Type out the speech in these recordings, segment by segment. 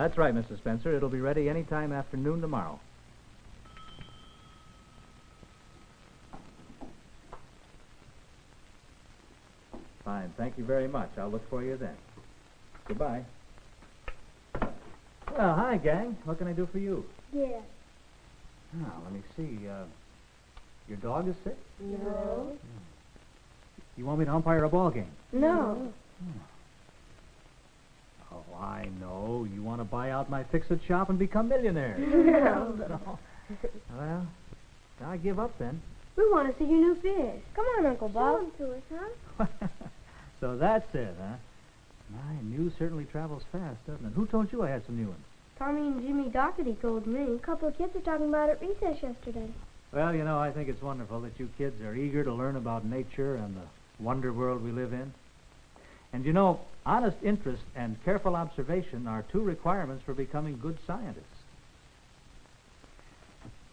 That's right, Mrs. Spencer. It'll be ready any time after noon tomorrow. Fine. Thank you very much. I'll look for you then. Goodbye. Well, hi, gang. What can I do for you? Yeah. Now, let me see. Your dog is sick? No. You want me to umpire a ball game? No. Oh, I know. You want to buy out my fix-it shop and become millionaires. No. No. Well, I give up then. We want to see your new fish. Come on, Uncle Bob. Show them to us, huh? So that's it, huh? My news certainly travels fast, doesn't it? Who told you I had some new ones? Tommy and Jimmy Doherty told me. A couple of kids were talking about it at recess yesterday. Well, I think it's wonderful that you kids are eager to learn about nature and the wonder world we live in. And honest interest and careful observation are two requirements for becoming good scientists.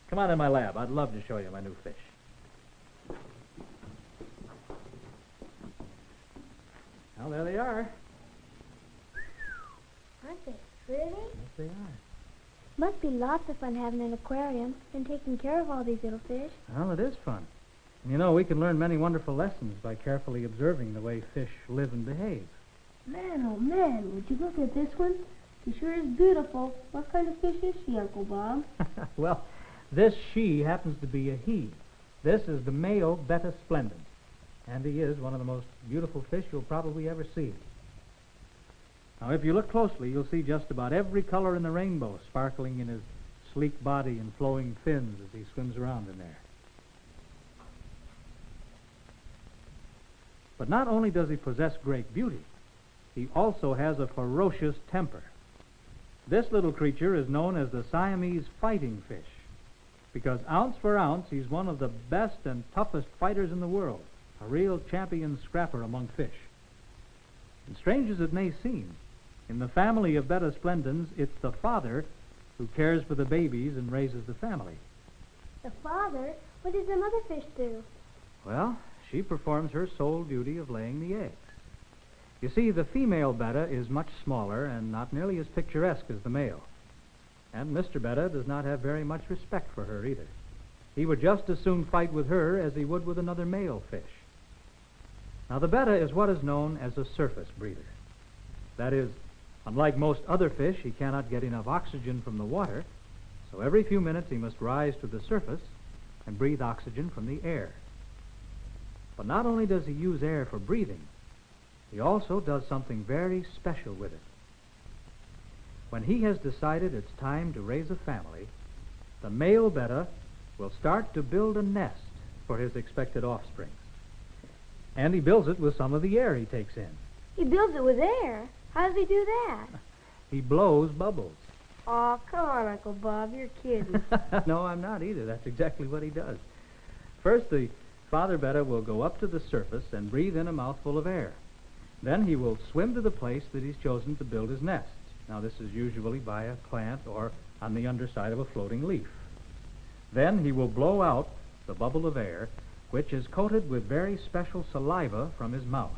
Come on in my lab. I'd love to show you my new fish. Well, there they are. Aren't they pretty? Yes, they are. Must be lots of fun having an aquarium and taking care of all these little fish. Well, it is fun. We can learn many wonderful lessons by carefully observing the way fish live and behave. Man, oh man, would you look at this one? She sure is beautiful. What kind of fish is she, Uncle Bob? Well, this she happens to be a he. This is the male Betta splendens, and he is one of the most beautiful fish you'll probably ever see. Now, if you look closely, you'll see just about every color in the rainbow sparkling in his sleek body and flowing fins as he swims around in there. But not only does he possess great beauty, he also has a ferocious temper. This little creature is known as the Siamese fighting fish, because ounce for ounce, he's one of the best and toughest fighters in the world, a real champion scrapper among fish. And strange as it may seem, in the family of Betta splendens, it's the father who cares for the babies and raises the family. The father? What does the mother fish do? Well, she performs her sole duty of laying the eggs. You see, the female Betta is much smaller and not nearly as picturesque as the male. And Mr. Betta does not have very much respect for her either. He would just as soon fight with her as he would with another male fish. Now, the Betta is what is known as a surface breather. That is, unlike most other fish, he cannot get enough oxygen from the water, so every few minutes he must rise to the surface and breathe oxygen from the air. But not only does he use air for breathing, he also does something very special with it. When he has decided it's time to raise a family, the male Betta will start to build a nest for his expected offspring. And he builds it with some of the air he takes in. He builds it with air. How does he do that? He blows bubbles. Aw, come on, Uncle Bob, you're kidding. No, I'm not either. That's exactly what he does. First, the father Betta will go up to the surface and breathe in a mouthful of air. Then he will swim to the place that he's chosen to build his nest. Now, this is usually by a plant or on the underside of a floating leaf. Then he will blow out the bubble of air, which is coated with very special saliva from his mouth.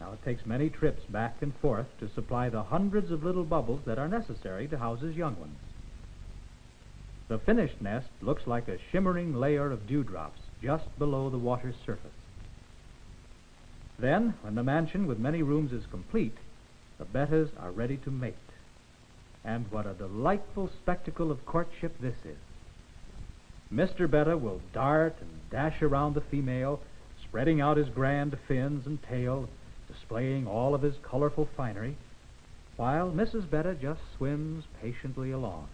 Now, it takes many trips back and forth to supply the hundreds of little bubbles that are necessary to house his young ones. The finished nest looks like a shimmering layer of dewdrops just below the water's surface. Then, when the mansion with many rooms is complete, the Bettas are ready to mate. And what a delightful spectacle of courtship this is. Mr. Betta will dart and dash around the female, spreading out his grand fins and tail, displaying all of his colorful finery, while Mrs. Betta just swims patiently along.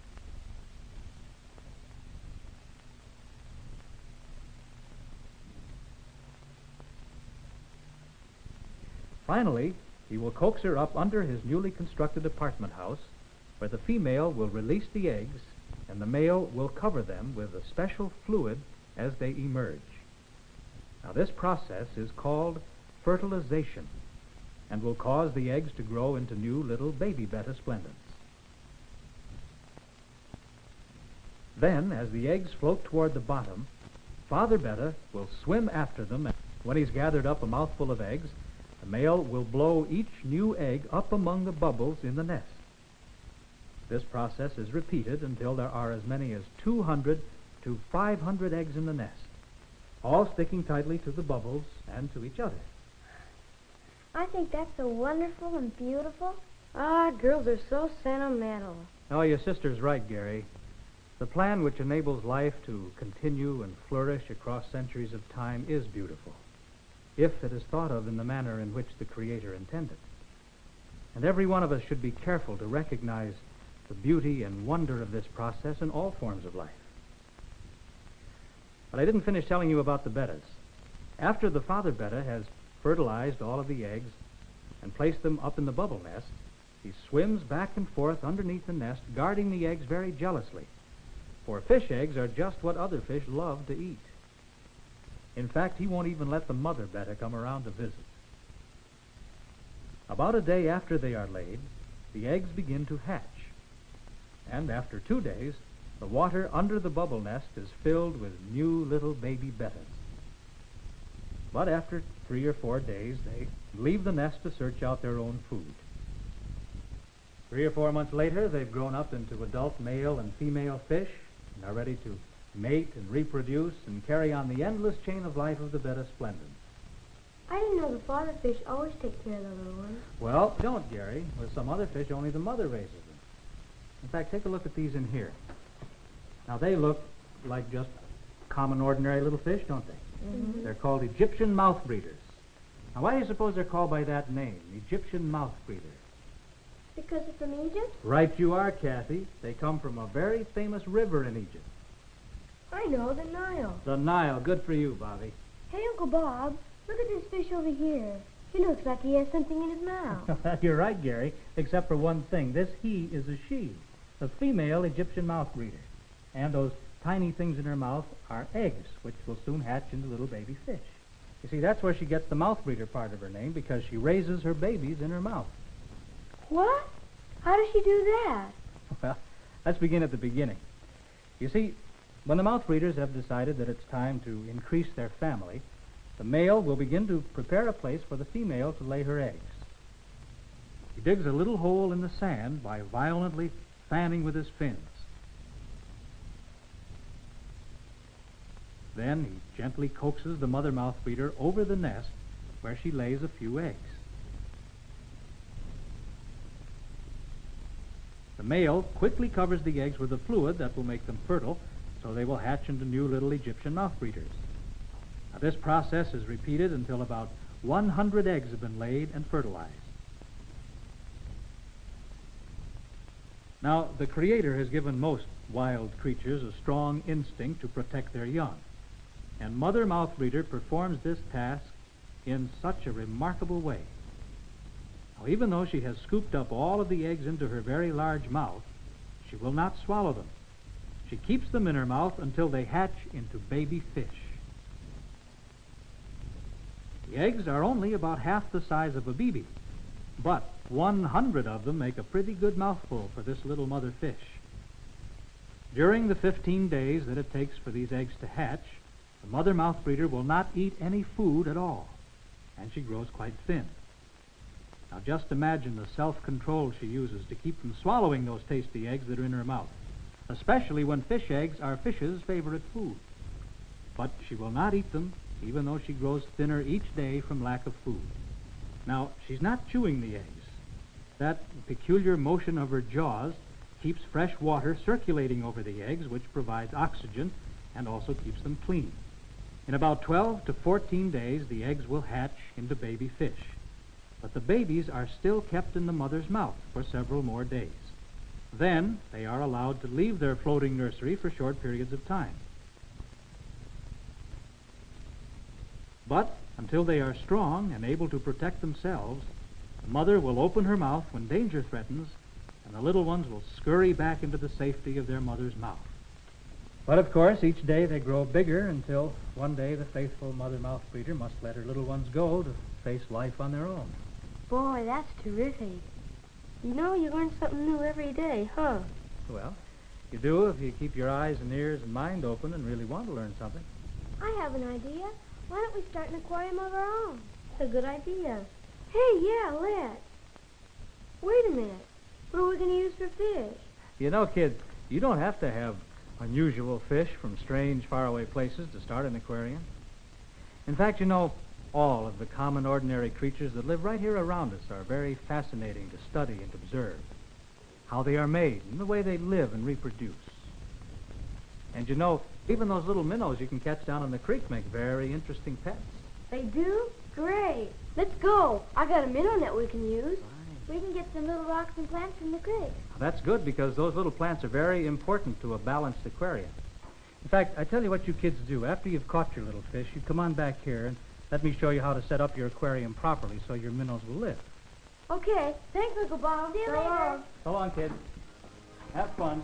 Finally, he will coax her up under his newly constructed apartment house, where the female will release the eggs and the male will cover them with a special fluid as they emerge. Now, this process is called fertilization and will cause the eggs to grow into new little baby Betta splendens. Then, as the eggs float toward the bottom, Father Betta will swim after them, and when he's gathered up a mouthful of eggs, the male will blow each new egg up among the bubbles in the nest. This process is repeated until there are as many as 200 to 500 eggs in the nest, all sticking tightly to the bubbles and to each other. I think that's so wonderful and beautiful. Ah, girls are so sentimental. Oh, your sister's right, Gary. The plan which enables life to continue and flourish across centuries of time is beautiful, if it is thought of in the manner in which the Creator intended. And every one of us should be careful to recognize the beauty and wonder of this process in all forms of life. But I didn't finish telling you about the bettas. After the father betta has fertilized all of the eggs and placed them up in the bubble nest, he swims back and forth underneath the nest, guarding the eggs very jealously. For fish eggs are just what other fish love to eat. In fact, he won't even let the mother betta come around to visit. About a day after they are laid, the eggs begin to hatch. And after 2 days, the water under the bubble nest is filled with new little baby bettas. But after 3 or 4 days, they leave the nest to search out their own food. 3 or 4 months later, they've grown up into adult male and female fish and are ready to mate and reproduce and carry on the endless chain of life of the betta splendens. I didn't know the father fish always take care of the little ones. Well, don't, Gary. With some other fish, only the mother raises them. In fact, take a look at these in here. Now, they look like just common, ordinary little fish, don't they? Mm-hmm. They're called Egyptian mouth breeders. Now, why do you suppose they're called by that name, Egyptian mouth breeder? Because it's from Egypt? Right you are, Kathy. They come from a very famous river in Egypt. I know, the Nile. The Nile. Good for you, Bobby. Hey, Uncle Bob, look at this fish over here. He looks like he has something in his mouth. You're right, Gary, except for one thing. This he is a she, a female Egyptian mouth breeder. And those tiny things in her mouth are eggs, which will soon hatch into little baby fish. You see, that's where she gets the mouth breeder part of her name, because she raises her babies in her mouth. What? How does she do that? Well, let's begin at the beginning. You see, when the mouth breeders have decided that it's time to increase their family, the male will begin to prepare a place for the female to lay her eggs. He digs a little hole in the sand by violently fanning with his fins. Then he gently coaxes the mother mouth breeder over the nest where she lays a few eggs. The male quickly covers the eggs with a fluid that will make them fertile, so they will hatch into new little Egyptian mouth breeders. Now, this process is repeated until about 100 eggs have been laid and fertilized. Now, the Creator has given most wild creatures a strong instinct to protect their young, and Mother Mouth Breeder performs this task in such a remarkable way. Now, even though she has scooped up all of the eggs into her very large mouth, she will not swallow them. She keeps them in her mouth until they hatch into baby fish. The eggs are only about half the size of a BB, but 100 of them make a pretty good mouthful for this little mother fish. During the 15 days that it takes for these eggs to hatch, the mother mouth breeder will not eat any food at all, and she grows quite thin. Now just imagine the self-control she uses to keep from swallowing those tasty eggs that are in her mouth, especially when fish eggs are fish's favorite food. But she will not eat them, even though she grows thinner each day from lack of food. Now, she's not chewing the eggs. That peculiar motion of her jaws keeps fresh water circulating over the eggs, which provides oxygen and also keeps them clean. In about 12 to 14 days, the eggs will hatch into baby fish. But the babies are still kept in the mother's mouth for several more days. Then they are allowed to leave their floating nursery for short periods of time. But until they are strong and able to protect themselves, the mother will open her mouth when danger threatens, and the little ones will scurry back into the safety of their mother's mouth. But of course, each day they grow bigger until one day the faithful mother mouth breeder must let her little ones go to face life on their own. Boy, that's terrific. You know, you learn something new every day, huh? Well, you do if you keep your eyes and ears and mind open and really want to learn something. I have an idea. Why don't we start an aquarium of our own? That's a good idea. Hey, yeah, let's. Wait a minute. What are we going to use for fish? You know, kids, you don't have to have unusual fish from strange, faraway places to start an aquarium. In fact, you know, all of the common, ordinary creatures that live right here around us are very fascinating to study and observe. How they are made and the way they live and reproduce. And you know, even those little minnows you can catch down in the creek make very interesting pets. They do? Great. Let's go. I got a minnow net we can use. We can get some little rocks and plants from the creek. That's good because those little plants are very important to a balanced aquarium. In fact, I tell you what you kids do. After you've caught your little fish, you come on back here and let me show you how to set up your aquarium properly so your minnows will live. Okay. Thanks, Uncle Bob. See you later. So long, kids. Have fun.